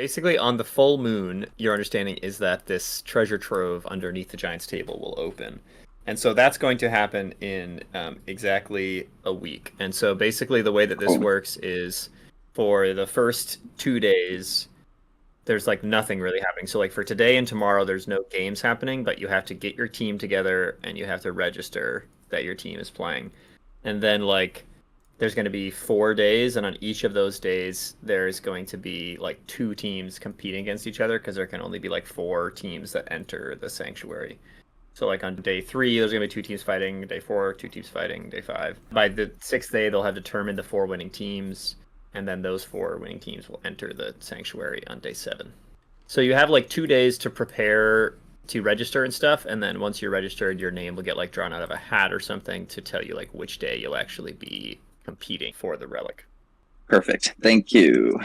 basically on the full moon, your understanding is that this treasure trove underneath the giant's table will open. And so that's going to happen in exactly a week. And so basically the way that this Cool. works is for the first 2 days, there's like nothing really happening. So like for today and tomorrow, there's no games happening, but you have to get your team together and you have to register that your team is playing. And then like there's going to be 4 days, and on each of those days, there's going to be like two teams competing against each other because there can only be like four teams that enter the sanctuary. So like on day three, there's gonna be two teams fighting. Day four, two teams fighting. Day five. By the sixth day, they'll have determined the four winning teams, and then those four winning teams will enter the sanctuary on day seven. So you have like 2 days to prepare to register and stuff, and then once you're registered, your name will get like drawn out of a hat or something to tell you like which day you'll actually be competing for the relic. Perfect. Thank you.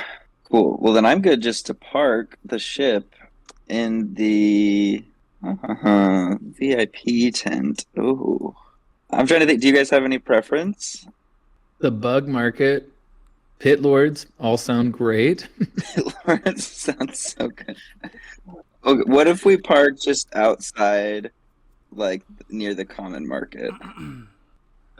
Cool. Well, then I'm good just to park the ship in the VIP tent. Oh, I'm trying to think. Do you guys have any preference? The bug market, pit lords all sound great. Lawrence sounds so good. Okay, what if we park just outside, like near the common market?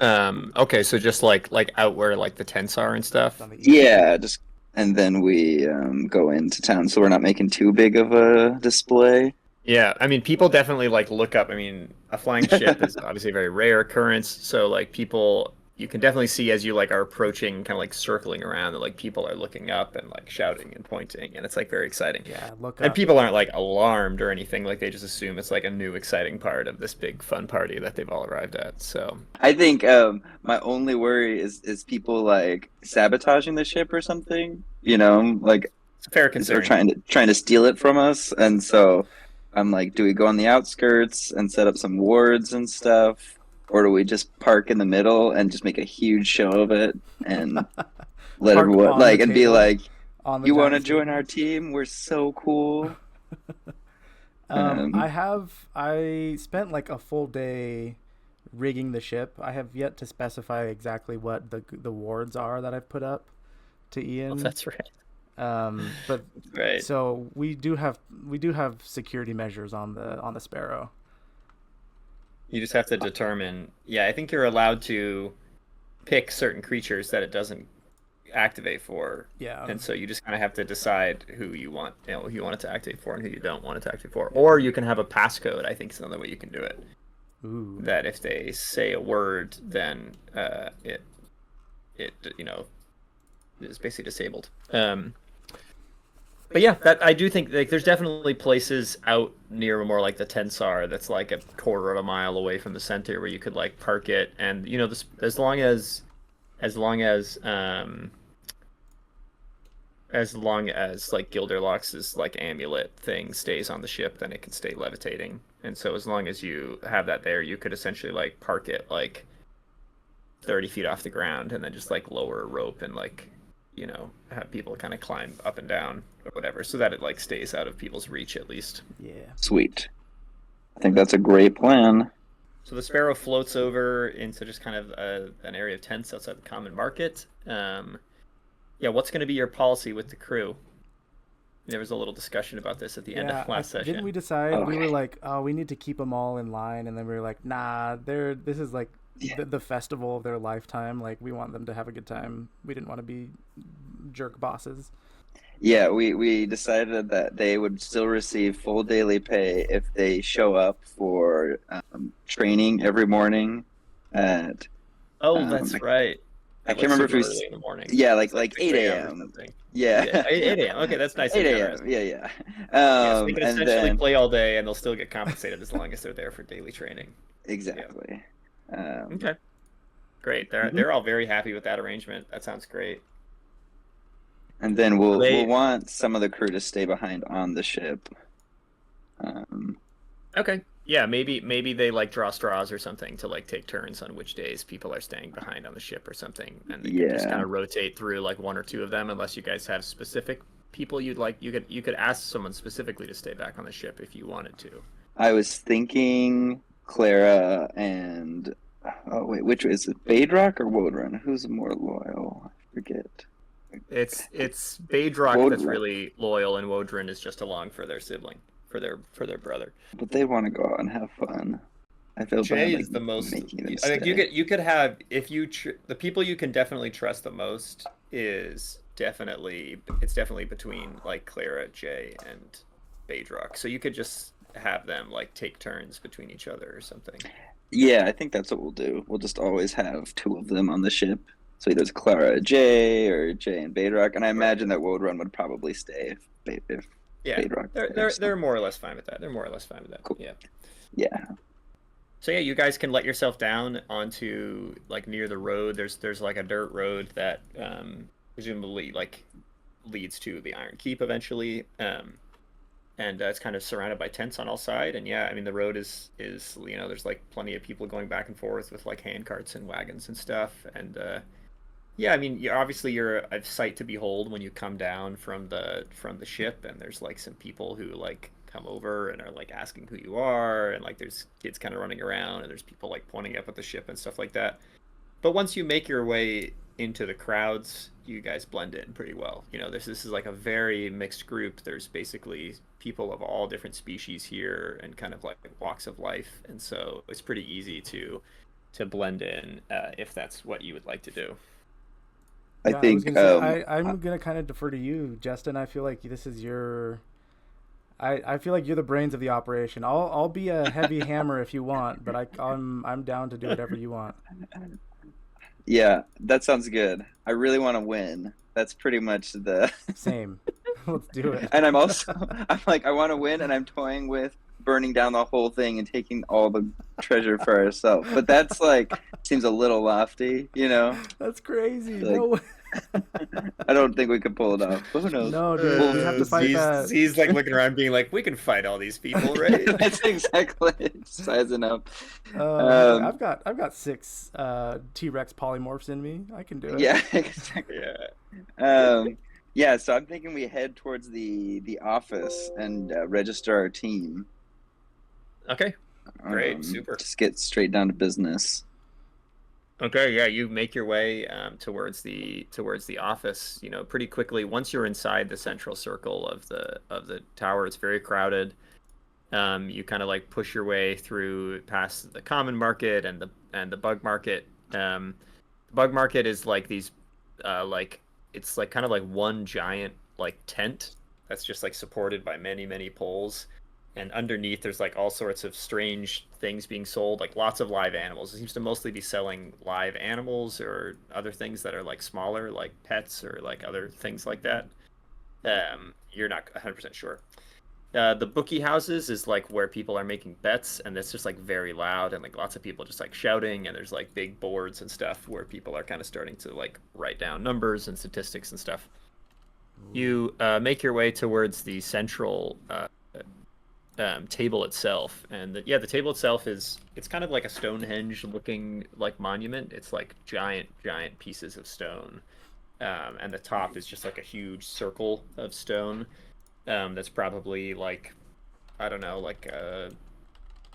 Okay, so just like out where like the tents are and stuff. Yeah, just and then we go into town, so we're not making too big of a display. Yeah, I mean, people definitely like look up. I mean, a flying ship is obviously a very rare occurrence, so like people, you can definitely see as you like are approaching, kind of like circling around, that like people are looking up and like shouting and pointing, and it's like very exciting. Yeah, look And up. people aren't like alarmed or anything; like they just assume it's like a new exciting part of this big fun party that they've all arrived at. So I think my only worry is people like sabotaging the ship or something, like it's a fair or concern. trying to steal it from us. And so I'm like, do we go on the outskirts and set up some wards and stuff, or do we just park in the middle and just make a huge show of it and let Park everyone on like the and be table, like, on the you want to giant join table. our team? We're so cool. I spent like a full day rigging the ship. I have yet to specify exactly what the wards are that I've put up to Well, Ian. that's right. But Right. so we do have security measures on the Sparrow. You just have to determine. Yeah, I think you're allowed to pick certain creatures that it doesn't activate for, Yeah. and so you just kind of have to decide who you want, who you want it to activate for and who you don't want it to activate for. Or you can have a passcode. I think is another way you can do it. Ooh. That if they say a word, then it is basically disabled. But yeah, that I do think like there's definitely places out near more like the Tensar that's like a quarter of a mile away from the center where you could like park it, and this, as long as like Gilderlox's like amulet thing stays on the ship, then it can stay levitating. And so as long as you have that there, you could essentially like park it like 30 feet off the ground and then just like lower a rope and like have people kind of climb up and down or whatever, so that it like stays out of people's reach at least. Yeah. Sweet. I think that's a great plan. So the Sparrow floats over into just kind of an area of tents outside the common market. Yeah, what's going to be your policy with the crew? There was a little discussion about this at the end of last session. Didn't we decide we Okay. were like, oh, we need to keep them all in line, and then we were like, nah, this is like Yeah. the festival of their lifetime. Like we want them to have a good time. We didn't want to be jerk bosses. Yeah, we decided that they would still receive full daily pay if they show up for training every morning at Oh, that's right. I can't remember if it was early in the morning. yeah, It's like 6 8 or a.m. something. Yeah. Yeah, 8 a.m. Okay, that's nice. 8 and a.m. generous. Yeah. Yeah, so they can And essentially then play all day and they'll still get compensated as long as they're there for daily training. exactly. Okay, great. They're all very happy with that arrangement. That sounds great. And then we'll They- want some of the crew to stay behind on the ship. Okay. Yeah, maybe they like draw straws or something to like take turns on which days people are staying behind on the ship or something, and they can just Yeah. kind of rotate through like one or two of them, unless you guys have specific people you'd like. You could ask someone specifically to stay back on the ship if you wanted to. I was thinking Clara and which is it, Baidrock or Wodrun? Who's more loyal? I forget. It's Baydrock that's Wodrin. really loyal, and Wodrin is just along for their sibling, for their brother. But they want to go out and have fun. I feel Jay bad is the most. making them I think stay. you could have if you the people you can definitely trust the most is definitely between like Clara, Jay, and Baydrock. So you could just have them like take turns between each other or something. Yeah, I think that's what we'll do. We'll just always have two of them on the ship. So either it's Clara Jay or Jay and Baydrock, and I imagine that Wodrun would probably stay if Yeah, Baydrock. they're more or less fine with that. They're more or less fine with that. Cool. Yeah. Yeah. So yeah, you guys can let yourself down onto like near the road. There's like a dirt road that presumably like leads to the Iron Keep eventually. And it's kind of surrounded by tents on all sides. And yeah, I mean the road is there's like plenty of people going back and forth with like hand carts and wagons and stuff. And yeah, I mean you're a sight to behold when you come down from the ship, and there's like some people who like come over and are like asking who you are, and like there's kids kind of running around, and there's people like pointing up at the ship and stuff like that. But once you make your way into the crowds, you guys blend in pretty well. This is like a very mixed group. There's basically people of all different species here and kind of like walks of life, and so it's pretty easy to blend in if that's what you would like to do. I think I'm gonna kind of defer to you, Justin. I feel like this is your. I feel like you're the brains of the operation. I'll be a heavy hammer if you want, but I'm down to do whatever you want. Yeah, that sounds good. I really want to win. That's pretty much the Same. Let's do it. And I'm like I want to win, and I'm toying with burning down the whole thing and taking all the treasure for ourselves. But that's like seems a little lofty, That's crazy. Like, no way. I don't think we could pull it off. But who knows? No, dude, we have to fight that. He's like looking around, being like, "We can fight all these people, right?" That's exactly sizing up. I've got 6 T-Rex polymorphs in me. I can do it. Yeah, exactly. Yeah. Yeah. So I'm thinking we head towards the office and register our team. Okay. Great. Super. Just get straight down to business. Okay, yeah, you make your way towards the office. Pretty quickly. Once you're inside the central circle of the tower, it's very crowded. You kind of like push your way through past the common market and the bug market. The bug market is like these, it's like kind of like one giant like tent that's just like supported by many poles. And underneath, there's like all sorts of strange things being sold, like lots of live animals. It seems to mostly be selling live animals or other things that are like smaller, like pets or like other things like that. You're not 100% sure. The bookie houses is like where people are making bets, and it's just like very loud, and like lots of people just like shouting, and there's like big boards and stuff where people are kind of starting to like write down numbers and statistics and stuff. You make your way towards the central table itself, and the table itself it's kind of like a Stonehenge looking like monument. It's like giant pieces of stone, and the top is just like a huge circle of stone that's probably like, I don't know, like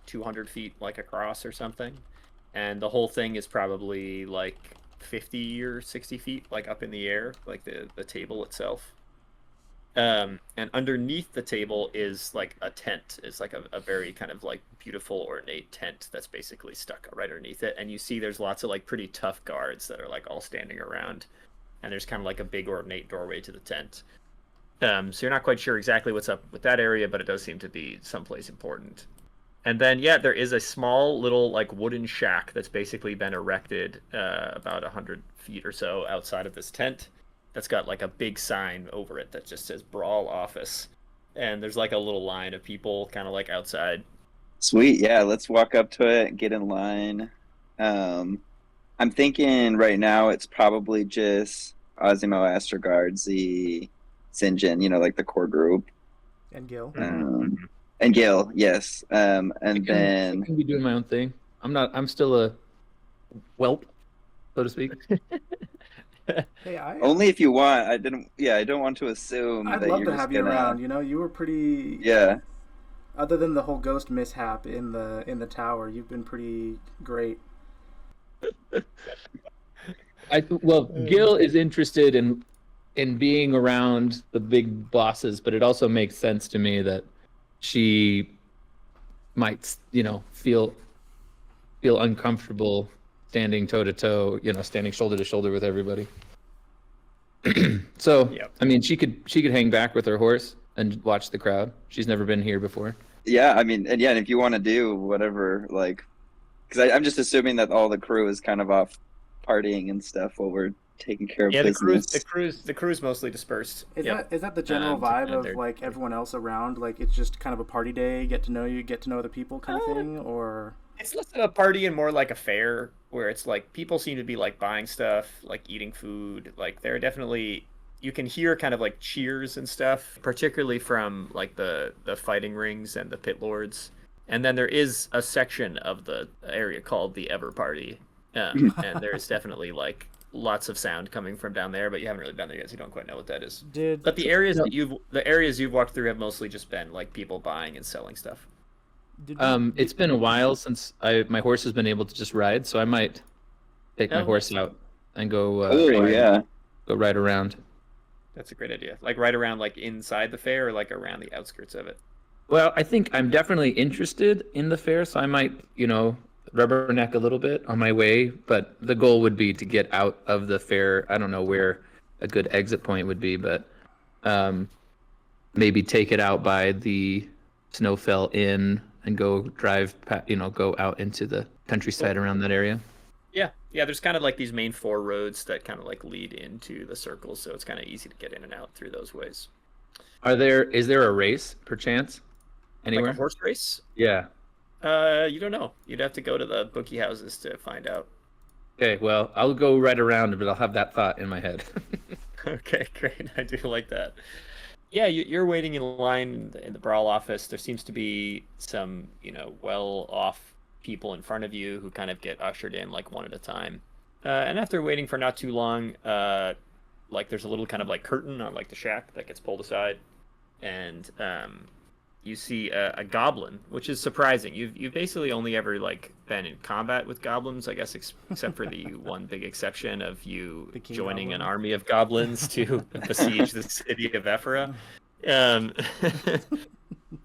200 feet like across or something, and the whole thing is probably like 50 or 60 feet like up in the air, like the table itself. And underneath the table is like a tent. It's like a very kind of like beautiful ornate tent that's basically stuck right underneath it. And you see there's lots of like pretty tough guards that are like all standing around. And there's kind of like a big ornate doorway to the tent. So you're not quite sure exactly what's up with that area, but it does seem to be someplace important. And then, yeah, there is a small little like wooden shack that's basically been erected about 100 feet or so outside of this tent. That's got like a big sign over it that just says Brawl office. And there's like a little line of people kind of like outside. Sweet. Yeah, let's walk up to it, get in line. I'm thinking right now it's probably just Osimo, Astroguard, Z, Sinjin, like the core group. And Gil. And Gil, yes. And I can be doing my own thing. I'm still a whelp, so to speak. Hey, only if you want. I don't want to assume I'd that love you're to just have you gonna... around. You were pretty. Yeah. Other than the whole ghost mishap in the tower, you've been pretty great. Gil is interested in in being around the big bosses, but it also makes sense to me that she might, feel uncomfortable standing toe to toe, standing shoulder to shoulder with everybody. So, Yep. I mean, she could hang back with her horse and watch the crowd. She's never been here before. Yeah, I mean, and if you want to do whatever, like, because I'm just assuming that all the crew is kind of off partying and stuff while we're taking care of Yeah, business. the crew's mostly dispersed. Yep. Is that the general And vibe of they're- like everyone else around? Like it's just kind of a party day, get to know you, get to know other people kind of thing, or It's less of a party and more like a fair, where it's like people seem to be like buying stuff, like eating food. Like they're definitely, you can hear kind of like cheers and stuff, particularly from like the fighting rings and the pit lords. And then there is a section of the area called the Ever Party, and there's definitely like lots of sound coming from down there, but you haven't really been there yet, so you don't quite know what that is. But the areas you've walked through have mostly just been like people buying and selling stuff. It's been a while since my horse has been able to just ride, so I might take my horse out and go. Go ride around. That's a great idea. Like right around, like inside the fair, or like around the outskirts of it. Well, I think I'm definitely interested in the fair, so I might, rubberneck a little bit on my way. But the goal would be to get out of the fair. I don't know where a good exit point would be, but maybe take it out by the Snowfell Inn and go drive, go out into the countryside around that area. Yeah. There's kind of like these main 4 roads that kind of like lead into the circles, so it's kind of easy to get in and out through those ways. Is there a race perchance anywhere? Like a horse race? Yeah. You don't know. You'd have to go to the bookie houses to find out. Okay, well, I'll go right around, but I'll have that thought in my head. Okay, great. I do like that. Yeah, you're waiting in line in the Brawl office. There seems to be some, well-off people in front of you who kind of get ushered in like one at a time. And after waiting for not too long, like there's a little kind of like curtain on like the shack that gets pulled aside, and you see a goblin, which is surprising. You've basically only ever like been in combat with goblins, I guess, except for the one big exception of you joining an army of goblins to besiege the city of Ephra.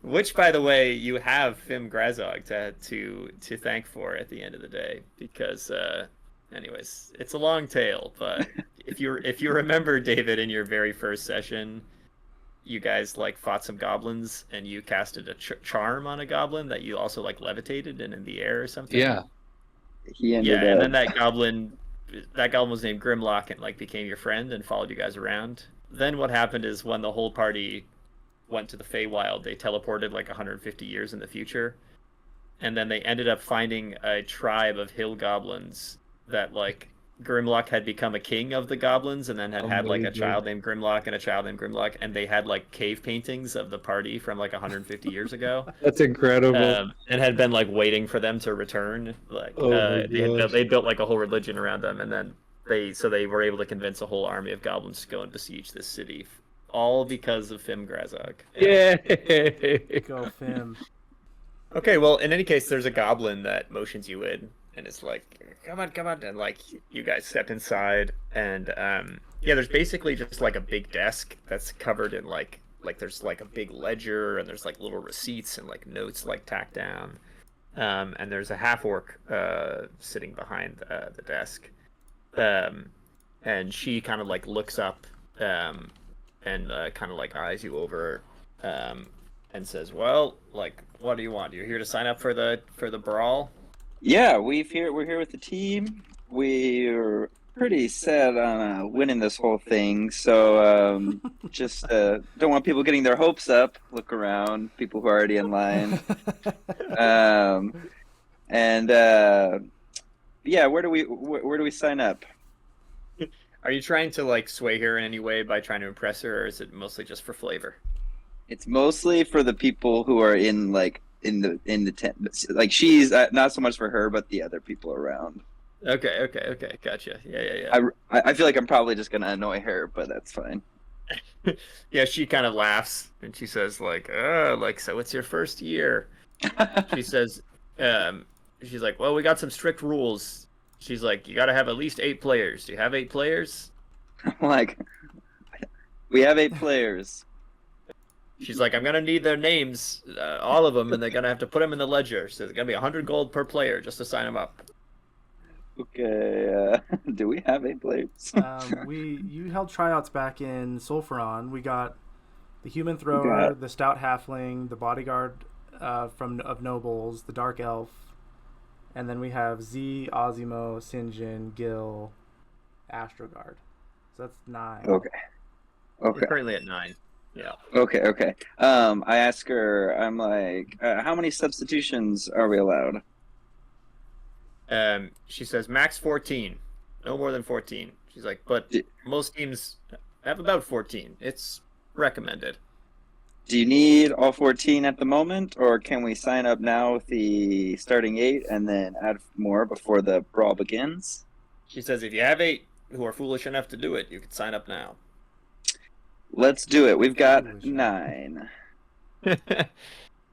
Which, by the way, you have Fim Grazog to thank for at the end of the day, because anyways, it's a long tale, but if you remember, David, in your very first session, you guys like fought some goblins and you casted a charm on a goblin that you also like levitated and in the air or something. Yeah. He ended up... and then that goblin was named Grimlock and like became your friend and followed you guys around. Then what happened is when the whole party went to the Feywild, they teleported like 150 years in the future, and then they ended up finding a tribe of hill goblins that like Grimlock had become a king of the goblins, and then had like a child named Grimlock and a child named Grimlock, and they had like cave paintings of the party from like 150 years ago. That's incredible. And had been like waiting for them to return. Like they built like a whole religion around them, and then they were able to convince a whole army of goblins to go and besiege this city, all because of Fim Grazog. Yeah. Go Fim. Okay, well, in any case, there's a goblin that motions you in, and it's like, come on, and like you guys step inside, and there's basically just like a big desk that's covered in like there's like a big ledger, and there's like little receipts and like notes like tacked down, and there's a half orc sitting behind the desk, and she kind of like looks up and kind of like eyes you over, and says, well, like, what do you want? You're here to sign up for the Brawl? Yeah, we're here with the team. We're pretty set on winning this whole thing, so just don't want people getting their hopes up. Look around, people who are already in line. Where do we sign up? Are you trying to like sway her in any way by trying to impress her, or is it mostly just for flavor? It's mostly for the people who are in the tent. Like she's not so much for her, but the other people around. Okay, gotcha. Yeah. I feel like I'm probably just gonna annoy her, but that's fine. Yeah, she kind of laughs and she says like, so it's your first year. She says, she's like, well, we got some strict rules. She's like, you got to have at least 8 players. Do you have 8 players? I'm like, We have 8 players. She's like, I'm gonna need their names, all of them, and they're gonna have to put them in the ledger. So it's gonna be 100 gold per player just to sign them up. Okay, do we have 8 players? You held tryouts back in Sulfuron. We got the human thrower, the stout halfling, the bodyguard of nobles, the dark elf, and then we have Z, Osimo, Sinjin, Gil, Astroguard. So that's 9. Okay. We're currently at 9. Yeah. Okay. I ask her, I'm like, how many substitutions are we allowed? She says max 14, no more than 14. She's like, but most teams have about 14. It's recommended. Do you need all 14 at the moment, or can we sign up now with the starting 8 and then add more before the brawl begins? She says if you have 8 who are foolish enough to do it, you can sign up now. Let's do it. We've got 9.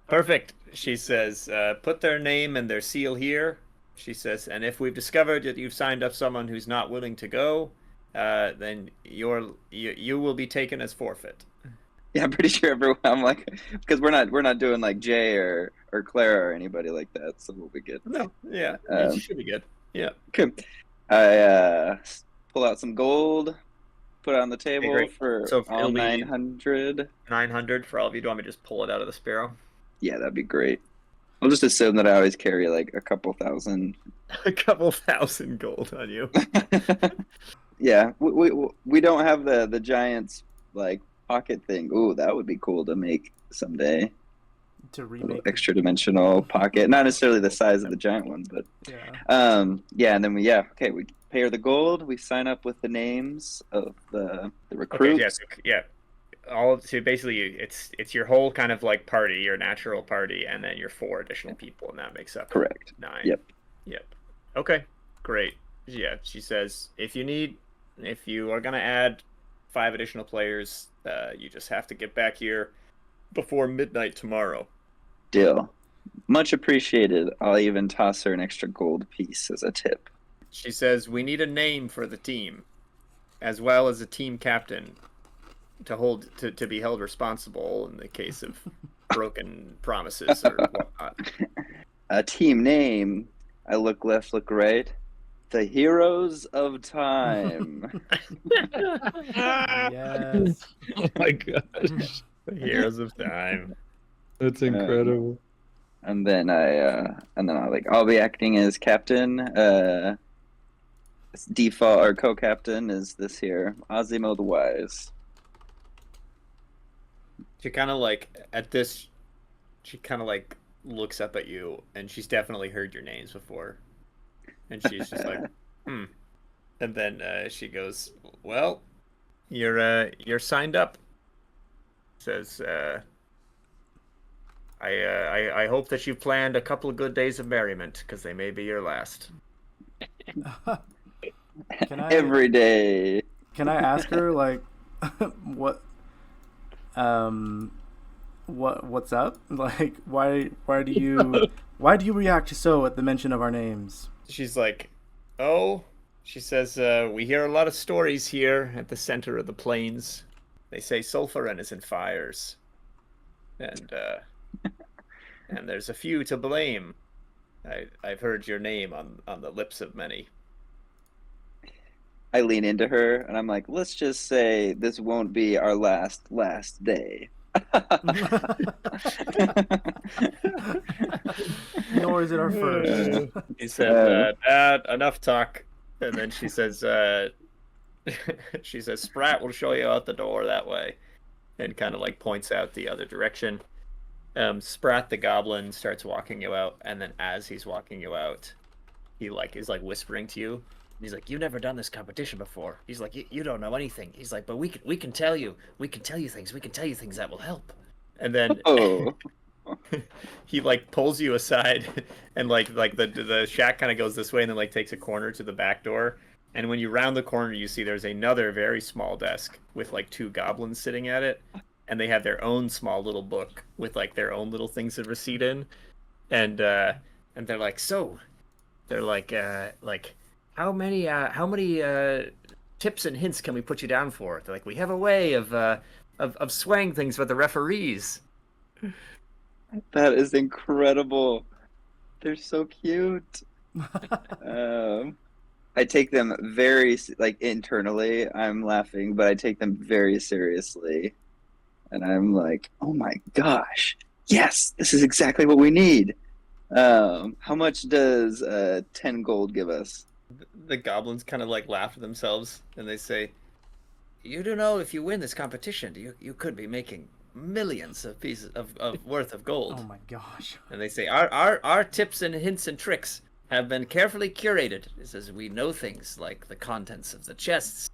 Perfect. She says, put their name and their seal here. She says, and if we've discovered that you've signed up someone who's not willing to go, then you will be taken as forfeit. Yeah, I'm pretty sure everyone. I'm like, because we're not doing like Jay or Clara or anybody like that, so we'll be good. No, yeah, it should be good. Yeah. Okay. I pull out some gold, put it on the table for all 900. 900 for all of you. Do you want me to just pull it out of the Sparrow? Yeah, that'd be great. I'll just assume that I always carry like a couple thousand. A couple thousand gold on you. Yeah, we don't have the giant's like pocket thing. Ooh, that would be cool to make someday. To remake extra dimensional pocket, not necessarily the size of the giant one, but yeah. And then we pay her the gold. We sign up with the names of the recruits. Okay, yeah. So basically, it's your whole kind of like party, your natural party, and then your 4 additional people, and that makes up correct 9. Yep. Okay, great. Yeah, she says if you are gonna add 5 additional players, you just have to get back here before midnight tomorrow. Deal. Much appreciated. I'll even toss her an extra gold piece as a tip. She says we need a name for the team, as well as a team captain to be held responsible in the case of broken promises or whatnot. A team name. I look left, look right. The Heroes of Time. Yes. Oh my gosh. The Heroes of Time. That's incredible. And then I'll be acting as captain. Default or co-captain is this here, Osimo the Wise. She kind of like at this. She kind of like looks up at you, and she's definitely heard your names before, and she's just like, And then she goes, "Well, you're signed up." Says, I hope that you've planned a couple of good days of merriment, because they may be your last. Every day. Can I ask her like what's up? Like why do you react so at the mention of our names? She's like, "Oh," she says, "we hear a lot of stories here at the center of the plains. They say Sulfuron is in fires, and there's a few to blame. I've heard your name on the lips of many." I lean into her and I'm like, let's just say this won't be our last day. Nor is it our first. He said, enough talk. And then she says, Sprat will show you out the door that way. And kind of like points out the other direction. Sprat the goblin starts walking you out. And then as he's walking you out, he like is like whispering to you. He's like, "You've never done this competition before." He's like, you don't know anything. He's like, "But we can tell you. We can tell you things. We can tell you things that will help." And then he like pulls you aside, and like the shack kind of goes this way, and then like takes a corner to the back door. And when you round the corner, you see there's another very small desk with like 2 goblins sitting at it, and they have their own small little book with like their own little things to receipt in, and they're like, "So," they're like. How many tips and hints can we put you down for? They're like, we have a way of swaying things with the referees. That is incredible. They're so cute. I take them like internally. I'm laughing, but I take them very seriously, and I'm like, oh my gosh, yes, this is exactly what we need. How much does 10 gold give us? The goblins kind of like laugh to themselves, and they say, "You do know if you win this competition, you could be making millions of pieces of worth of gold." Oh my gosh. And they say, our tips and hints and tricks have been carefully curated. It says we know things like the contents of the chests,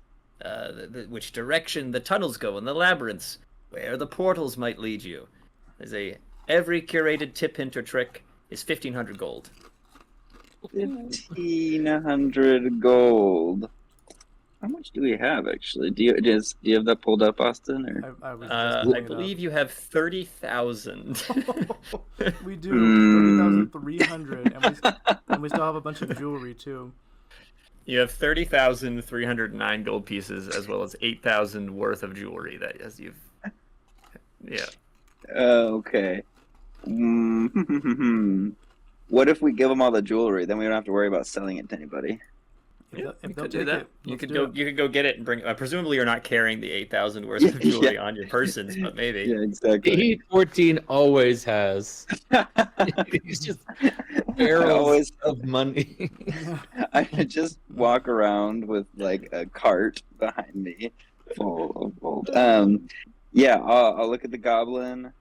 which direction the tunnels go in the labyrinths, where the portals might lead you. Every curated tip, hint, or trick is 1,500 gold. 1,500 gold. How much do we have actually? Do you have that pulled up, Austin? Or I was I pulling it believe up. you have 30,000. We do. Mm. 30,300, and we still have a bunch of jewelry too. You have 30,309 gold pieces, as well as 8,000 worth of jewelry. That as you've, yeah. Okay. What if we give them all the jewelry? Then we don't have to worry about selling it to anybody. Yeah, If you they'll could do take that. it, You let's could do go. it. You could go get it and bring. Presumably, you're not carrying the 8,000 worth of jewelry on your persons, but maybe. Yeah, exactly. 14 always has. He's just barrels of money. I could just walk around with like a cart behind me full of gold. Yeah, I'll look at the goblin.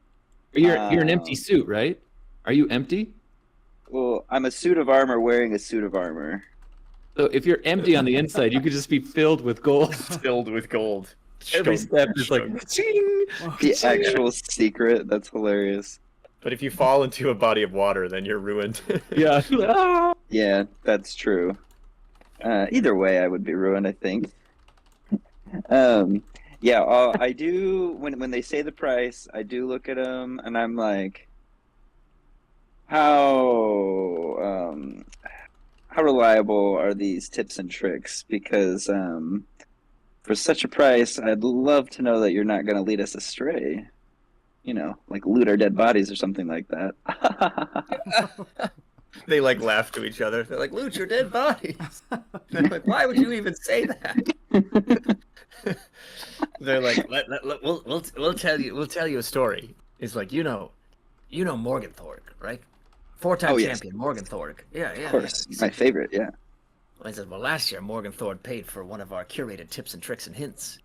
You're an empty suit, right? Are you empty? Well, I'm a suit of armor wearing a suit of armor. So if you're empty on the inside, you could just be filled with gold. Filled with gold. Every step is like, ching, The actual secret. That's hilarious. But if you fall into a body of water, then you're ruined. yeah. Ah! Yeah, that's true. Either way, I would be ruined, I think. Yeah, I do. When they say the price, I do look at them, and I'm like, how reliable are these tips and tricks? Because for such a price, I'd love to know that you're not going to lead us astray. You know, like loot our dead bodies or something like that. They like laugh to each other. They're like, "Loot your dead bodies." They're like, "Why would you even say that?" They're like, "We'll tell you a story." It's like, you know Morgenthorg, right? 4-time Oh, yes. champion Morgenthorg. Yeah. Of course, my favorite. Yeah. I said, well, last year Morgenthorg paid for one of our curated tips and tricks and hints,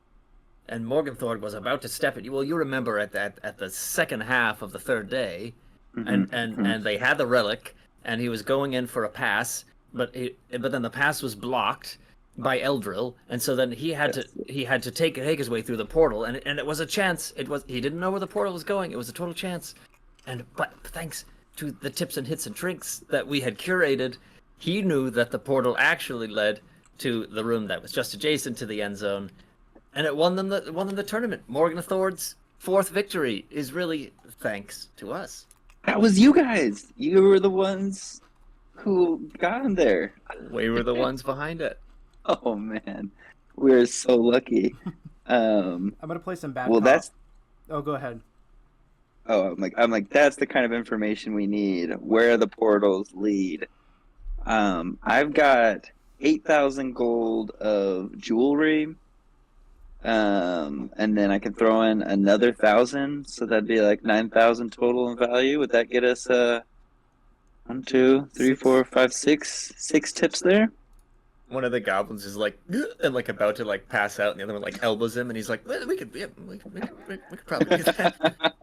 and Morgenthorg was about to step it. Well, you remember at the second half of the third day, and they had the relic, and he was going in for a pass, but then the pass was blocked by Eldril, and so then he had to take his way through the portal, and it was a chance. He didn't know where the portal was going. It was a total chance, but thanks to the tips and hits and tricks that we had curated, he knew that the portal actually led to the room that was just adjacent to the end zone, and it won them the tournament. Morgenthorg's 4th victory is really thanks to us. That was you guys. You were the ones who got him there. We were the ones behind it. Oh man, we're so lucky. I'm gonna play some bad. Well, cop. that's. Oh, go ahead. Oh, I'm like that's the kind of information we need. Where the portals lead. I've got 8,000 gold of jewelry. And then I can throw in another 1,000, so that'd be like 9,000 total in value. Would that get us 1, 2, 3, 4, 5, 6 tips there? One of the goblins is like, and like about to like pass out, and the other one like elbows him, and he's like, well, we could probably do that.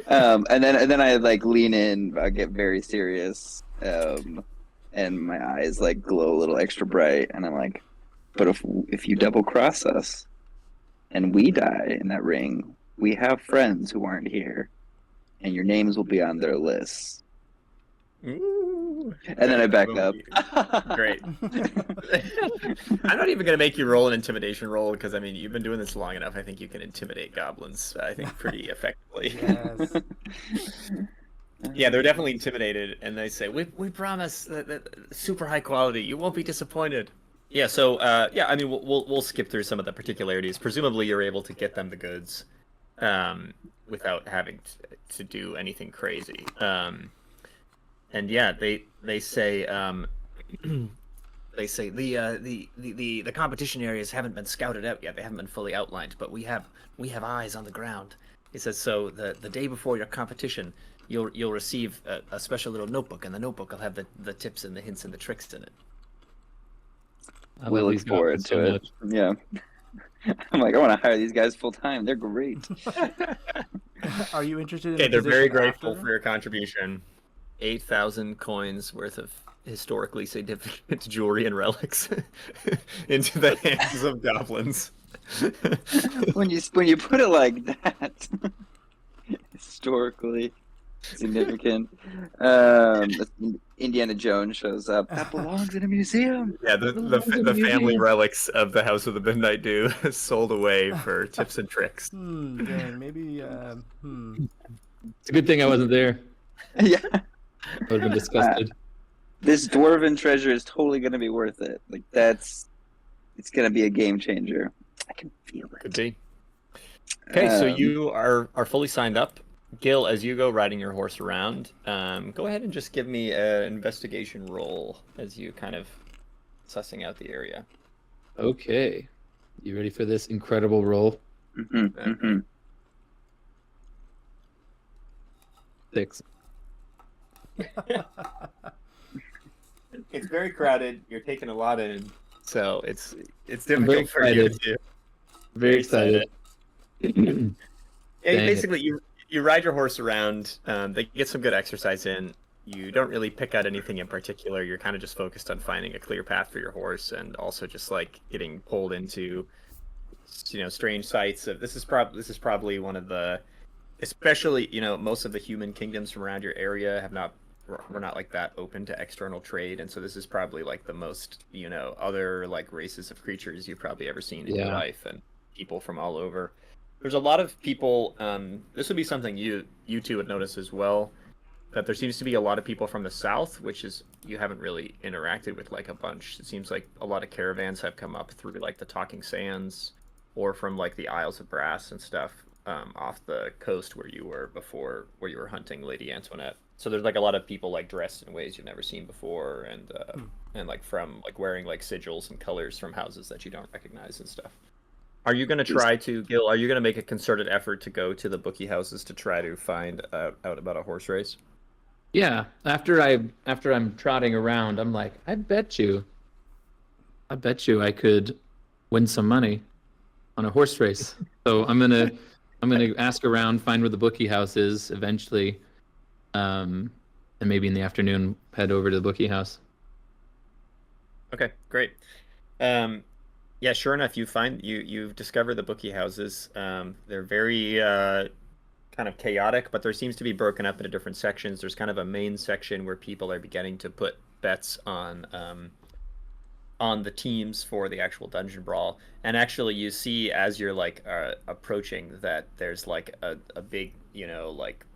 And then I like lean in, I get very serious, and my eyes like glow a little extra bright, and I'm like, but if you double cross us, and we die in that ring, we have friends who aren't here, and your names will be on their lists. Ooh. And then I back up. Great. I'm not even gonna make you roll an intimidation roll because I mean you've been doing this long enough. I think you can intimidate goblins. I think pretty effectively. Yes. Yeah, they're definitely intimidated, and they say, "We promise that super high quality. You won't be disappointed." Yeah, so yeah, I mean we'll skip through some of the particularities. Presumably you're able to get them the goods without having to do anything crazy. And yeah, they say they say the competition areas haven't been scouted out yet. They haven't been fully outlined, but we have eyes on the ground. It says so the day before your competition, you'll receive a special little notebook, and the notebook will have the tips and the hints and the tricks in it. We look forward to it. Yeah. I'm like, I want to hire these guys full time. They're great. Are you interested in Okay, the they're very position grateful after? for your contribution. 8,000 coins worth of historically significant jewelry and relics into the hands of goblins. when you put it like that, historically significant. Indiana Jones shows up. That belongs in a museum. Yeah, the family relics of the House of the Midnight Dew sold away for tips and tricks. Dang, maybe. It's a good thing I wasn't there. Yeah. I would have been disgusted. This dwarven treasure is totally going to be worth it. Like it's going to be a game changer. I can feel it. Could be. Okay, so you are fully signed up. Gil, as you go riding your horse around, go ahead and just give me an investigation roll as you kind of sussing out the area. Okay. You ready for this incredible roll? Mm-hmm, mm-hmm. 6. It's very crowded. You're taking a lot in, so it's I'm very difficult for you excited. to. Very excited. Yeah, Dang basically, you ride your horse around. They get some good exercise in. You don't really pick out anything in particular. You're kind of just focused on finding a clear path for your horse, and also just like getting pulled into, strange sights. This is probably one of the, especially most of the human kingdoms from around your area we're not like that open to external trade, and so this is probably like the most other like races of creatures you've probably ever seen in your life, and people from all over. There's a lot of people. This would be something you two would notice as well, that there seems to be a lot of people from the south, which is you haven't really interacted with like a bunch. It seems like a lot of caravans have come up through like the Talking Sands, or from like the Isles of Brass and stuff, off the coast where you were before, where you were hunting Lady Antoinette. So there's like a lot of people like dressed in ways you've never seen before, and like from like wearing like sigils and colors from houses that you don't recognize and stuff. Are you going to try to, Gil, are you going to make a concerted effort to go to the bookie houses to try to find out about a horse race? Yeah. After I'm trotting around, I'm like, I bet you I could win some money on a horse race. So I'm gonna ask around, find where the bookie house is eventually, and maybe in the afternoon head over to the bookie house. Okay, great. Yeah, sure enough, you've discovered the bookie houses. They're very kind of chaotic, but there seems to be broken up into different sections. There's kind of a main section where people are beginning to put bets on the teams for the actual dungeon brawl. And actually, you see as you're like approaching that there's like a big like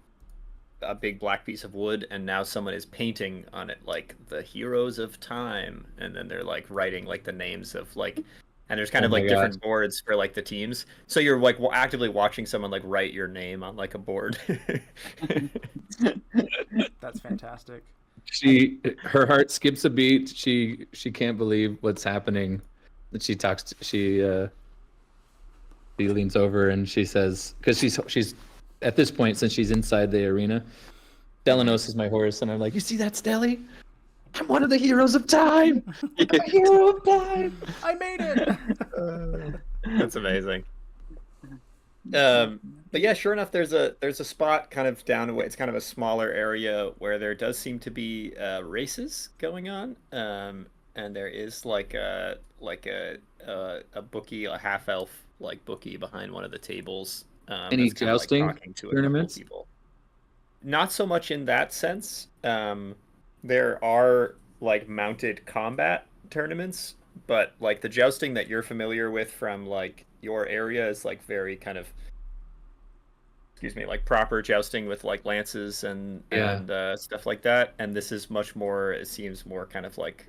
a big black piece of wood, and now someone is painting on it like the heroes of time, and then they're like writing like the names of like. And there's kind of like different boards for like the teams. So you're like actively watching someone like write your name on like a board. That's fantastic. Her heart skips a beat. She can't believe what's happening. She leans over and she says, because she's at this point, since she's inside the arena, Delanos is my horse, and I'm like, you see that, Stelly? I'm one of the heroes of time. I'm a hero of time. I made it. That's amazing. But yeah, sure enough, there's a spot kind of down away. It's kind of a smaller area where there does seem to be races going on, and there is like a bookie, a half elf like bookie behind one of the tables. Any jousting tournaments? People. Not so much in that sense. There are like mounted combat tournaments, but like the jousting that you're familiar with from like your area is like very kind of, like proper jousting with like lances and stuff like that. And this is much more, it seems more kind of like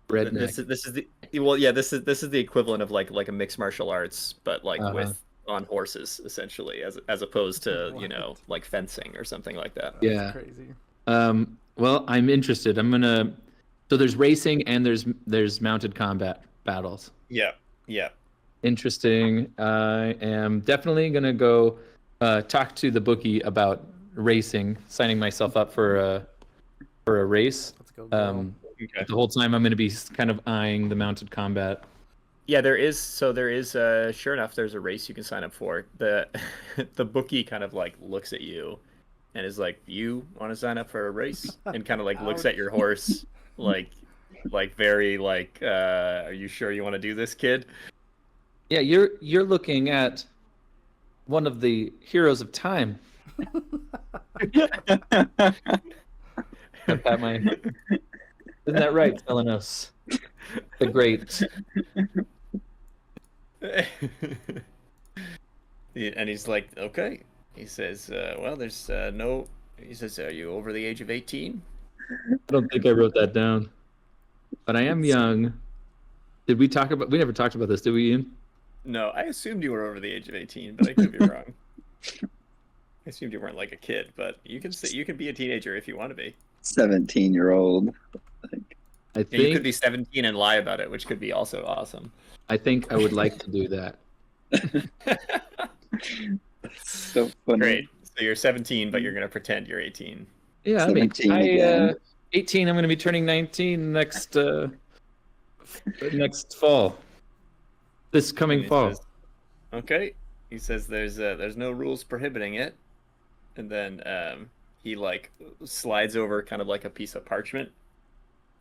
Redneck. This is the well, yeah, this is the equivalent of like a mixed martial arts, but like Uh-huh. with on horses essentially, as opposed to What? like fencing or something like that. That's Yeah. crazy. Well, I'm interested. I'm gonna. So there's racing and there's mounted combat battles. Yeah, yeah. Interesting. I am definitely gonna go talk to the bookie about racing, signing myself up for a race. Let's go. Girl. Okay. The whole time I'm gonna be kind of eyeing the mounted combat. Yeah, there is. Sure enough, there's a race you can sign up for. The the bookie kind of like looks at you, and is like, "You want to sign up for a race?" And kind of like looks at your horse, like very like, "Are you sure you want to do this, kid?" Yeah, you're looking at one of the heroes of time. I pat my. Isn't that right, Telenos? The great. And he's like, "Okay." He says, "Well, there's no." He says, "Are you over the age of 18?" I don't think I wrote that down, but I am young. Did we talk about? We never talked about this, did we, Ian? No, I assumed you were over the age of 18, but I could be wrong. I assumed you weren't like a kid, but you can be a teenager if you want to be. 17-year-old. I Yeah, you could think be 17 and lie about it, which could be also awesome. I think I would like to do that. So funny. Great. So you're 17, but you're gonna pretend you're 18. Yeah, I mean, 17 again. 18. I'm going to be turning 19 next next fall. This And coming he fall. says, okay. He says there's no rules prohibiting it, and then he like slides over kind of like a piece of parchment,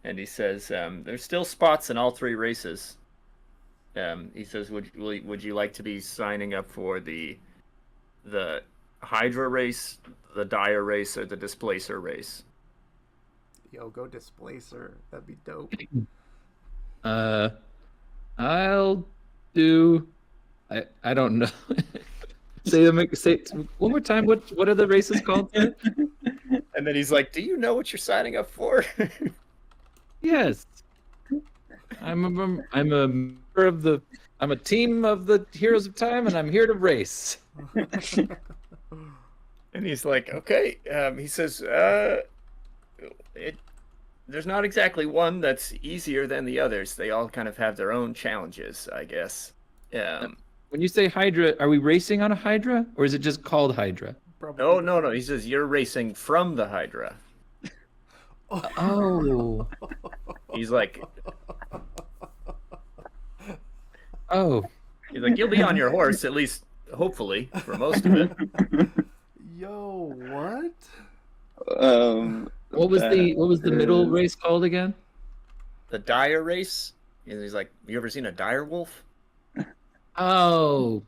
and he says there's still spots in all three races. He says, would you like to be signing up for the Hydra race, the Dire race, or the Displacer race? Yo, go Displacer. That'd be dope. I'll do. I don't know. Say it one more time. What are the races called? And then he's like, "Do you know what you're signing up for?" Yes. I'm a member of the. I'm a team of the Heroes of Time, and I'm here to race. And he's like, "Okay." He says, there's not exactly one that's easier than the others. They all kind of have their own challenges, I guess." When you say Hydra, are we racing on a Hydra, or is it just called Hydra? No, no, no. He says you're racing from the Hydra. Oh. He's like, Oh. you'll be on your horse, at least hopefully, for most of it. Yo, what? What was the middle race called again? The Dire race. And he's like, you ever seen a dire wolf? Oh,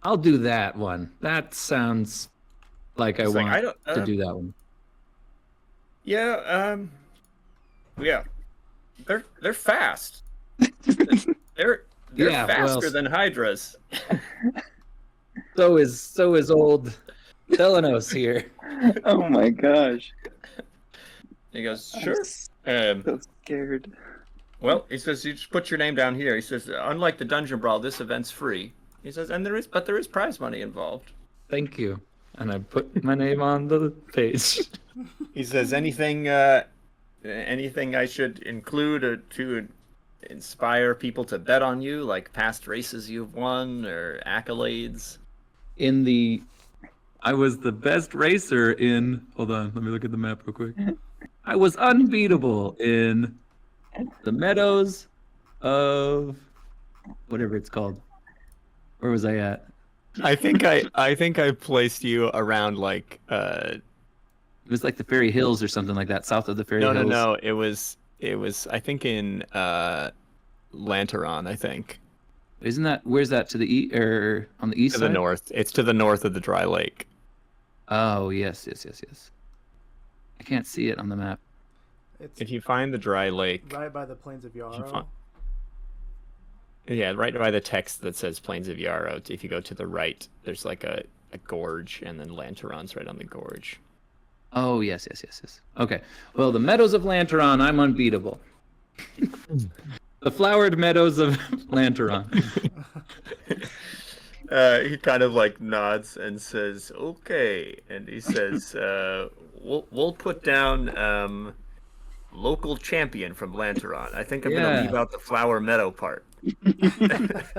I'll do that one. That sounds like I He's like, want I don't to do that one. Yeah, yeah. They're fast. They're Yeah, faster well, than hydras. So is old Delanos here. Oh my gosh. He goes, sure. So scared. Well, he says, you just put your name down here. He says, unlike the Dungeon Brawl, this event's free. He says, there is prize money involved. Thank you. And I put my name on the page. He says, anything I should include or to inspire people to bet on you, like past races you've won or accolades? I was the best racer in, hold on, let me look at the map real quick. I was unbeatable in the meadows of whatever it's called. Where was I at? I think I placed you around like It was like the Fairy Hills or something like that, south of the Fairy Hills. no, it was I think in Lantaron, I think. Isn't that, where's that, to the east or on the east To side? the north. It's to the north of the dry lake. Oh, yes. I can't see it on the map. It's If you find the dry lake, right by the plains of Yarrow. yeah, right by the text that says Plains of Yarrow, if you go to the right, there's like a gorge, and then Lantaron's right on the gorge. Oh, yes. Okay. Well, the Meadows of Lantaron, I'm unbeatable. The flowered meadows of Lantaron. He kind of like nods and says, "Okay," and he says, "We'll put down local champion from Lantaron. I think I'm gonna Yeah. leave out the flower meadow part."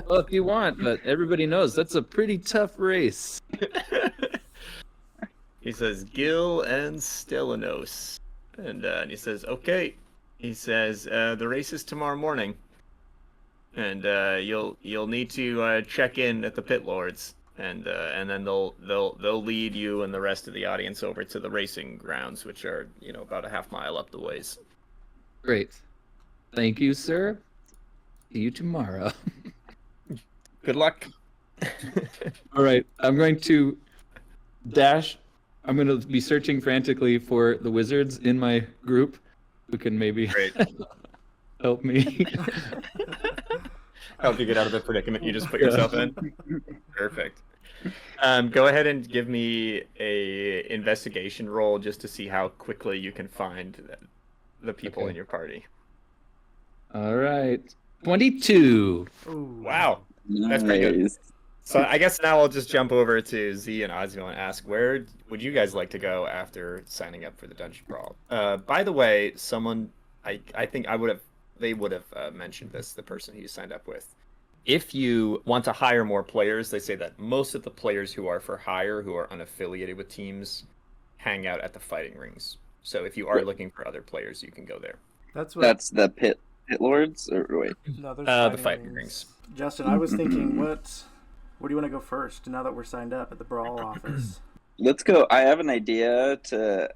Well, if you want, but everybody knows that's a pretty tough race. He says, "Gil and Stellanos," and he says, "Okay." He says, "The race is tomorrow morning, and you'll need to check in at the pit lords, and then they'll lead you and the rest of the audience over to the racing grounds, which are about a half mile up the ways." Great. Thank you, sir. See you tomorrow. Good luck. All right. I'm going to dash. I'm going to be searching frantically for the wizards in my group who can maybe Great. help me. Help you get out of the predicament you just put yourself in. Perfect. Go ahead and give me a investigation roll just to see how quickly you can find the people in your party. All right. 22. Ooh. Wow. That's pretty good. Nice. So I guess now I'll just jump over to Z and Ozzy and ask, where would you guys like to go after signing up for the Dungeon Brawl? By the way, I think they would have mentioned this, the person who you signed up with. If you want to hire more players, they say that most of the players who are for hire, who are unaffiliated with teams, hang out at the fighting rings. So if you are looking for other players, you can go there. That's what. That's the pit lords, or wait. No, there's The fighting rings. Justin, I was thinking, where do you want to go first? Now that we're signed up at the Brawl office. Let's go. I have an idea to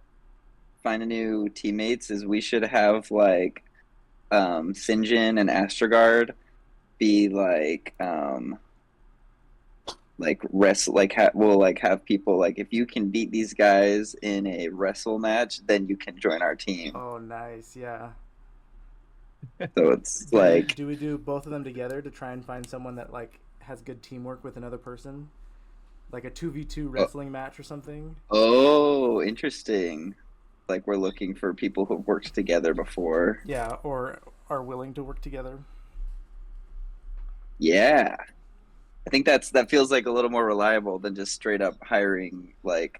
find a new teammates. Is we should have like Sinjin and Astrogard be like we'll like have people like, if you can beat these guys in a wrestle match, then you can join our team. Oh, nice. Yeah. So it's like, Do we do both of them together to try and find someone that like has good teamwork with another person? Like a 2v2 wrestling match or something? oh, interesting. Like we're looking for people who've worked together before. Yeah, or are willing to work together. Yeah. I think that feels like a little more reliable than just straight up hiring, like,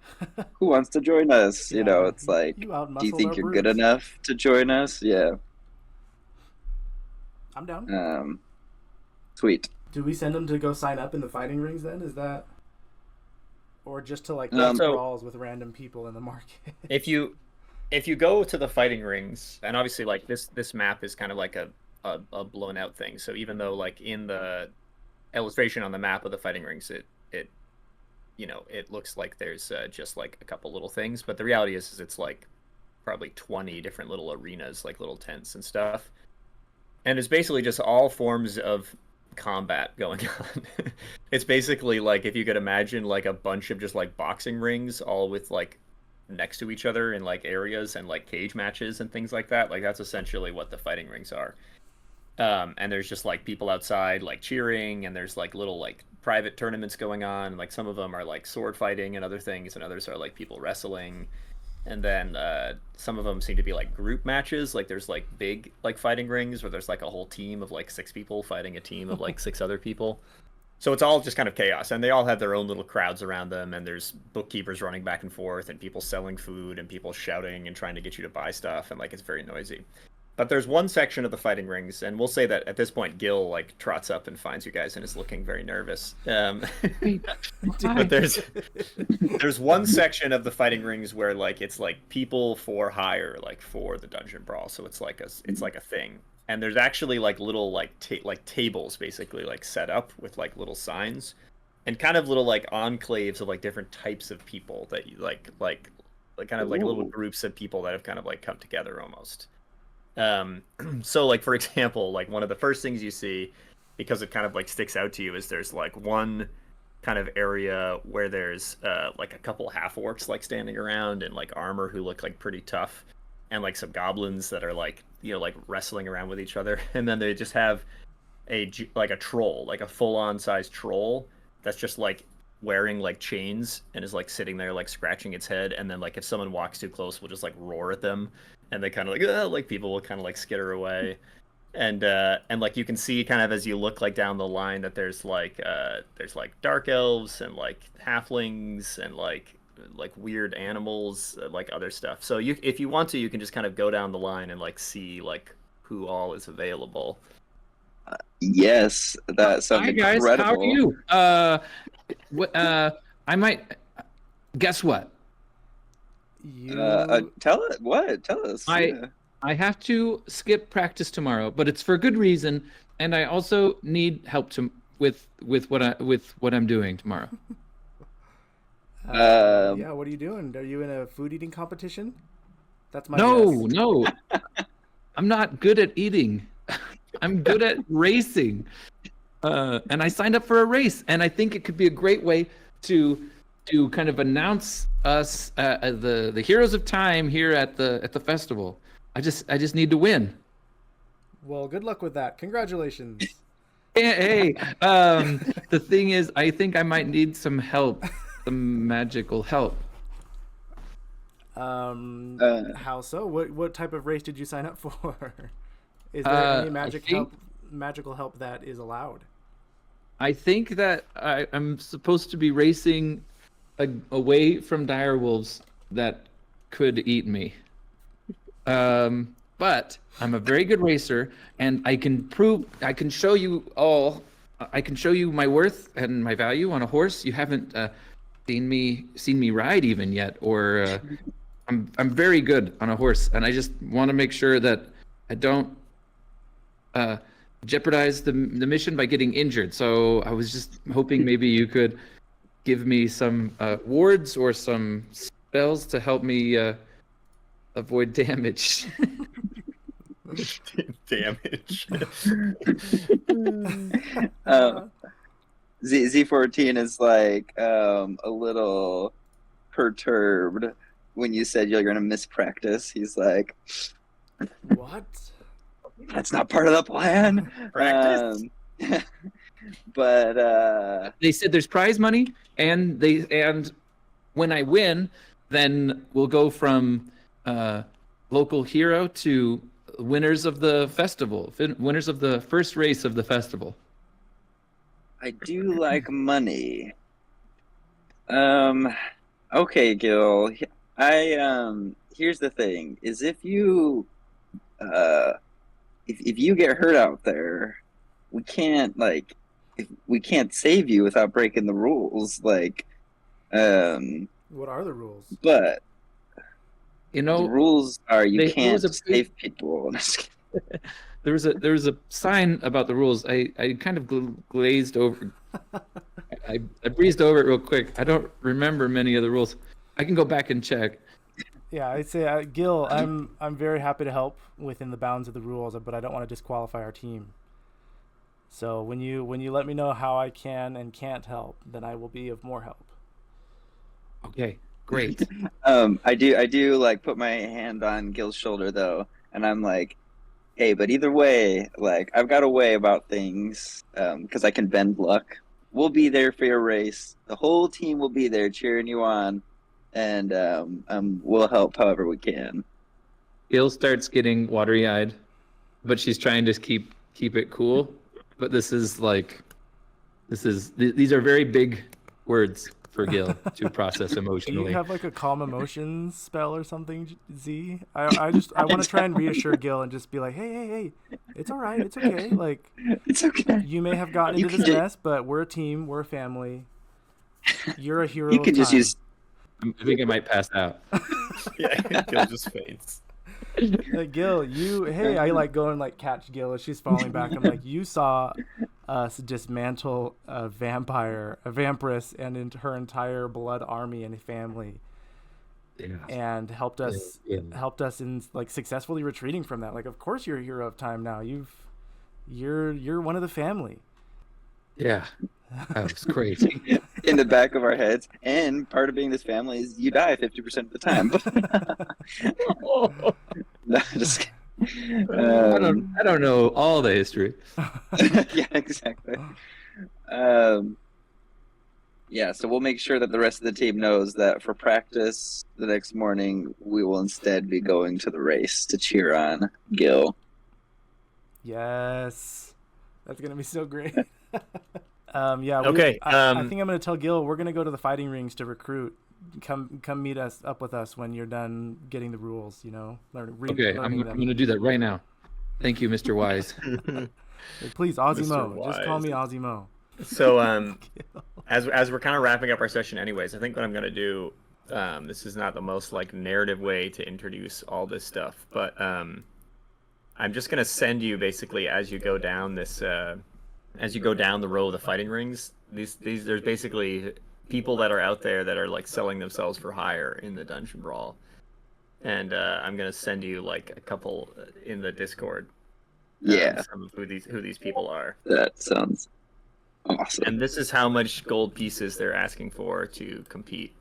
who wants to join us? You know, it's like, You do you out-muscled think our you're good brutes. enough to join us? Yeah. I'm down. Sweet. Do we send them to go sign up in the fighting rings then? Is that... Or just to like So- brawls with random people in the market? If you go to the fighting rings, and obviously like this map is kind of like a blown out thing. So even though like in the illustration on the map of the fighting rings, it looks like there's just like a couple little things, but the reality is it's like probably 20 different little arenas, like little tents and stuff. And it's basically just all forms of combat going on. It's basically like, if you could imagine like a bunch of just like boxing rings all with like next to each other in like areas and like cage matches and things like that. Like that's essentially what the fighting rings are. And there's just like people outside like cheering, and there's like little like private tournaments going on, and like some of them are like sword fighting and other things, and others are like people wrestling. And then some of them seem to be like group matches. Like there's like big like fighting rings where there's like a whole team of like 6 people fighting a team of like 6 other people. So it's all just kind of chaos, and they all have their own little crowds around them, and there's bookkeepers running back and forth, and people selling food, and people shouting and trying to get you to buy stuff, and like it's very noisy. But there's one section of the fighting rings, and we'll say that at this point Gil like trots up and finds you guys and is looking very nervous. But there's one section of the fighting rings where like it's like people for hire, like for the Dungeon Brawl. So it's like a thing. And there's actually like little like tables basically like set up with like little signs, and kind of little like enclaves of like different types of people that you like kind of like little groups of people that have kind of like come together almost. So like for example, like one of the first things you see, because it kind of like sticks out to you, is there's like one kind of area where there's like a couple half orcs like standing around in like armor who look like pretty tough, and like some goblins that are like like wrestling around with each other, and then they just have a troll, like a full-on size troll that's just like wearing like chains and is like sitting there like scratching its head, and then like if someone walks too close, we'll just like roar at them, and they kind of like people will kind of like skitter away. And like you can see kind of as you look like down the line that there's like dark elves and like halflings and like weird animals, like other stuff. So you, if you want to, you can just kind of go down the line and like see like who all is available. Yes, that sounds Hi guys, incredible. how are you? I might guess what? You Tell it. What? Tell us. Yeah. I have to skip practice tomorrow, but it's for good reason, and I also need help with what I'm doing tomorrow. yeah, what are you doing? Are you in a food eating competition? That's my guess. No. I'm not good at eating. I'm good at racing. And I signed up for a race, and I think it could be a great way to kind of announce us the heroes of time here at the festival. I just need to win. Well, good luck with that. Congratulations. Hey, the thing is, I think I might need some help, some magical help. How so? What type of race did you sign up for? Is there any magical help that is allowed? I think that I'm supposed to be racing away from direwolves that could eat me. But I'm a very good racer, and I can show you my worth and my value on a horse. You haven't seen me ride even yet, or I'm very good on a horse, and I just want to make sure that I don't jeopardize the mission by getting injured. So I was just hoping maybe you could give me some wards or some spells to help me avoid damage. Damage. Z14 is like a little perturbed when you said you're gonna miss practice. He's like, What? that's not part of the plan. Practice? But They said there's prize money, and when I win, then we'll go from local hero to winners of the festival, winners of the first race of the festival. I do like money. Okay, Gil. Here's the thing: is if you get hurt out there, we can't save you without breaking the rules. What are the rules? But You the know, rules are you there can't was a save people. there was a sign about the rules. I kind of glazed over. I breezed over it real quick. I don't remember many of the rules. I can go back and check. Yeah, I'd say Gil, I'm very happy to help within the bounds of the rules, but I don't want to disqualify our team. So when you let me know how I can and can't help, then I will be of more help. Okay, great. I do like put my hand on Gil's shoulder though, and I'm like, hey, but either way, like I've got a way about things, because I can bend luck. We'll be there for your race. The whole team will be there cheering you on, and we'll help however we can. Gil starts getting watery-eyed, but she's trying to keep it cool. But these are very big words for Gil to process Do emotionally. you have like a calm emotions spell or something, Z? I want to try and reassure Gil and just be like, hey, it's all right, it's okay. Like, It's okay. you may have gotten You into can this ju- mess, but we're a team, we're a family. You're a hero. You can of just time. use. I think I might pass out. Yeah, Gil just faints. Gil, I like go and like catch Gil as she's falling back. I'm like, you saw us dismantle a vampiress and her entire blood army and family, Yeah. and helped us Yeah. in like successfully retreating from that. Like, of course you're a hero of time now. You're one of the family. Yeah. That was crazy. In the back of our heads, and part of being this family is you die 50% of the time. No, just I don't know all the history. yeah, exactly. Yeah, so we'll make sure that the rest of the team knows that for practice the next morning, we will instead be going to the race to cheer on Gil. Yes, that's gonna be so great. Yeah. Okay, I think I'm gonna tell Gil we're gonna go to the fighting rings to recruit. Come meet us up with us when you're done getting the rules. You know, Okay, I'm learning going to do that right now. Thank you, Mr. Wise. Please, Mr. Ozimo. Just call Wise. me Ozimo. So as we're kind of wrapping up our session anyways, I think what I'm gonna do, this is not the most like narrative way to introduce all this stuff, but I'm just gonna send you basically as you go down this as you go down the row of the fighting rings. These there's basically people that are out there that are like selling themselves for hire in the dungeon brawl, and I'm gonna send you like a couple in the Discord. Yeah, Some of who these people are. that sounds awesome. And this is how much gold pieces they're asking for to compete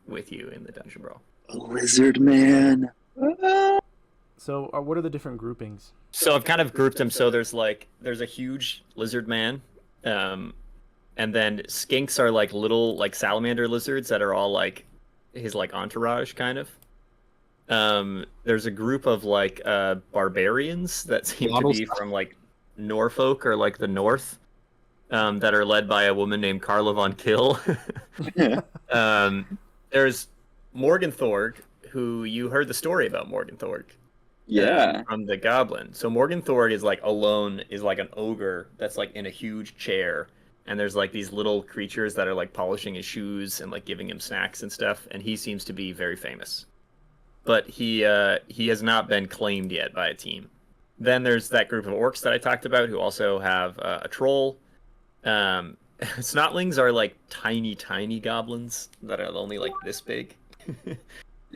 with you in the dungeon brawl. Lizard man. So, what are the different groupings? So I've kind of grouped them. So there's a huge lizard man, and then skinks are like little like salamander lizards that are all like his like entourage kind of. There's a group of like barbarians that seem to be from like Norfolk or like the north, that are led by a woman named Carla von Kill. There's Morgenthorg, who you heard the story about Morgenthorg. Yeah. From the Goblin. So Morgenthorg is like alone, is like an ogre that's like in a huge chair, and there's like these little creatures that are like polishing his shoes and like giving him snacks and stuff, and he seems to be very famous. But he has not been claimed yet by a team. Then there's that group of orcs that I talked about who also have a troll. Snotlings are like tiny goblins that are only like this big.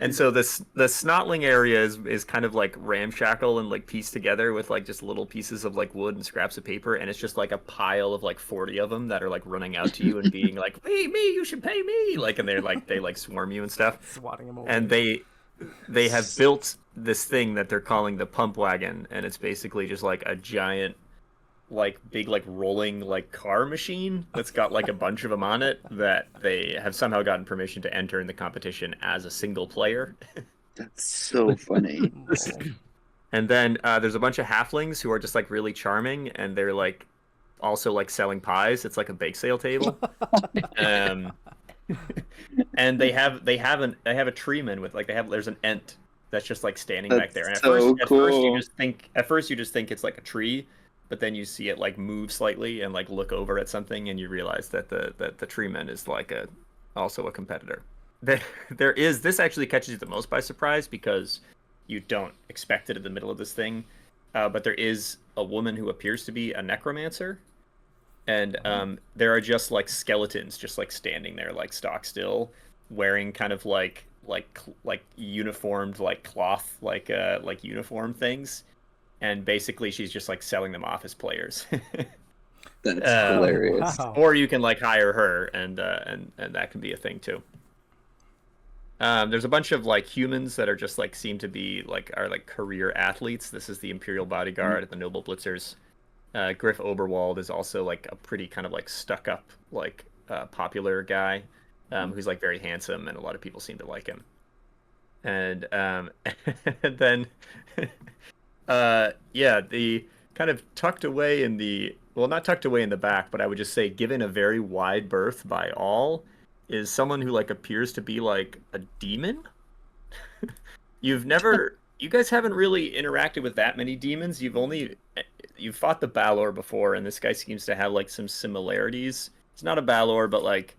And so the snotling area is kind of like ramshackle and like pieced together with like just little pieces of like wood and scraps of paper, and it's just like a pile of like 40 of them that are like running out to you and being like, pay me, you should pay me, like, and they like swarm you and stuff. Swatting them away. And they have built this thing that they're calling the pump wagon, and it's basically just like a giant like big like rolling like car machine that's got like a bunch of them on it that they have somehow gotten permission to enter in the competition as a single player. That's so funny. And then there's a bunch of halflings who are just like really charming, and they're like also like selling pies. It's like a bake sale table. And they have a treeman with like there's an ent that's just like standing back there. And at first you just think it's like a tree, but then you see it like move slightly and like look over at something, and you realize that the treeman is like also a competitor. This actually catches you the most by surprise because you don't expect it in the middle of this thing, but there is a woman who appears to be a necromancer, and there are just like skeletons just like standing there like stock still, wearing kind of like uniformed like cloth like uniform things. And basically, she's just like selling them off as players. That's hilarious. Wow. Or you can like hire her, and that can be a thing too. There's a bunch of like humans that are just like seem to be like are like career athletes. This is the Imperial Bodyguard and the Noble Blitzers. Griff Oberwald is also like a pretty kind of like stuck up like popular guy, who's like very handsome, and a lot of people seem to like him. And and then. The kind of tucked away in the, well, not tucked away in the back, but I would just say given a very wide berth by all, is someone who like appears to be like a demon. You guys haven't really interacted with that many demons. You've fought the Balor before, and this guy seems to have like some similarities. He's not a Balor, but like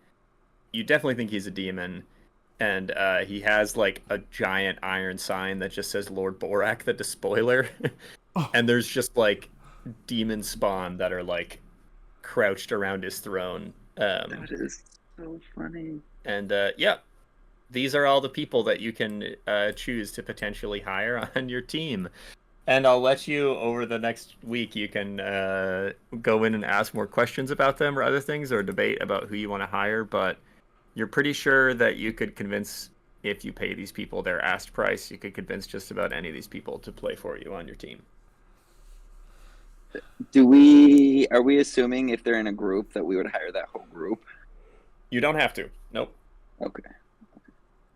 you definitely think he's a demon. And he has like a giant iron sign that just says Lord Borak the Despoiler. And there's just like demon spawn that are like crouched around his throne. That is so funny. And these are all the people that you can choose to potentially hire on your team. And I'll let you, over the next week, you can go in and ask more questions about them or other things, or debate about who you want to hire. But you're pretty sure that you could convince, if you pay these people their asked price, you could convince just about any of these people to play for you on your team. Are we assuming if they're in a group that we would hire that whole group? You don't have to. Nope. Okay.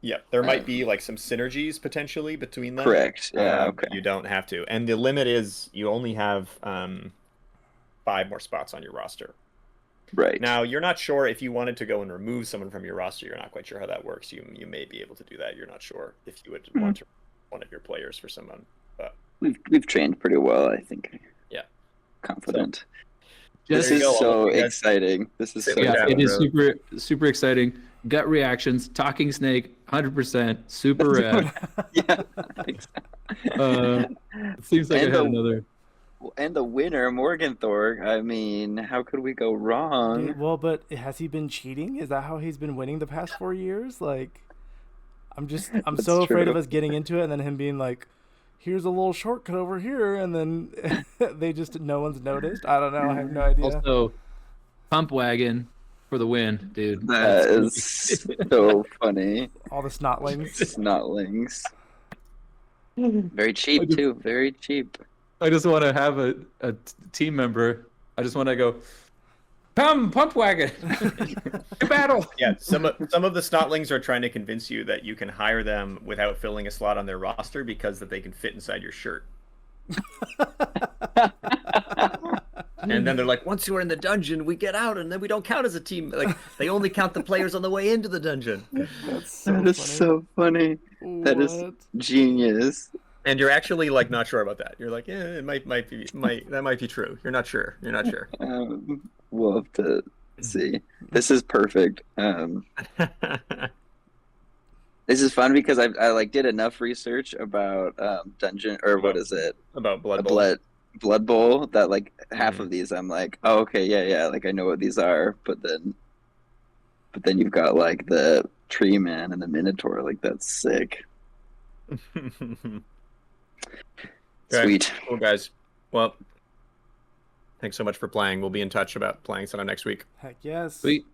Yeah, there might be like some synergies potentially between them. Correct. Yeah. Okay. You don't have to, and the limit is you only have 5 more spots on your roster. Right. Now, you're not sure if you wanted to go and remove someone from your roster. You're not quite sure how that works. You may be able to do that. You're not sure if you would want to one of your players for someone. But We've trained pretty well, I think. Yeah. Confident. There This you is go. so You guys- exciting. This is so Yeah, Yeah, fun. it is super exciting. Gut reactions, talking snake, 100%, super rad. Yeah. It seems like I And had the- another. And the winner, Morgenthorpe. I mean, how could we go wrong? Well, but has he been cheating? Is that how he's been winning the past 4 years? Like, I'm That's so afraid of true. us getting into it and then him being like, here's a little shortcut over here, and then no one's noticed. I don't know. I have no idea. Also, pump wagon for the win, dude. That is so funny. All the snotlings. Snotlings. Very cheap too. Very cheap. I just want to have a team member. I just want to go, pump wagon, to battle. Yeah, some of the snotlings are trying to convince you that you can hire them without filling a slot on their roster because that they can fit inside your shirt. And then they're like, once you are in the dungeon, we get out, and then we don't count as a team. Like they only count the players on the way into the dungeon. That's so That is funny. so funny. That is What? genius. And you're actually like not sure about that. You're like, yeah, it might be true. You're not sure. We'll have to see. This is perfect. This is fun because I like did enough research about dungeon or what is it? About A Blood Bowl. blood bowl that like half of these I'm like, oh okay, yeah, like I know what these are, but then you've got like the tree man and the minotaur, like that's sick. Okay. Sweet. Cool, guys. Well, thanks so much for playing. We'll be in touch about playing some next week. Heck yes. Sweet.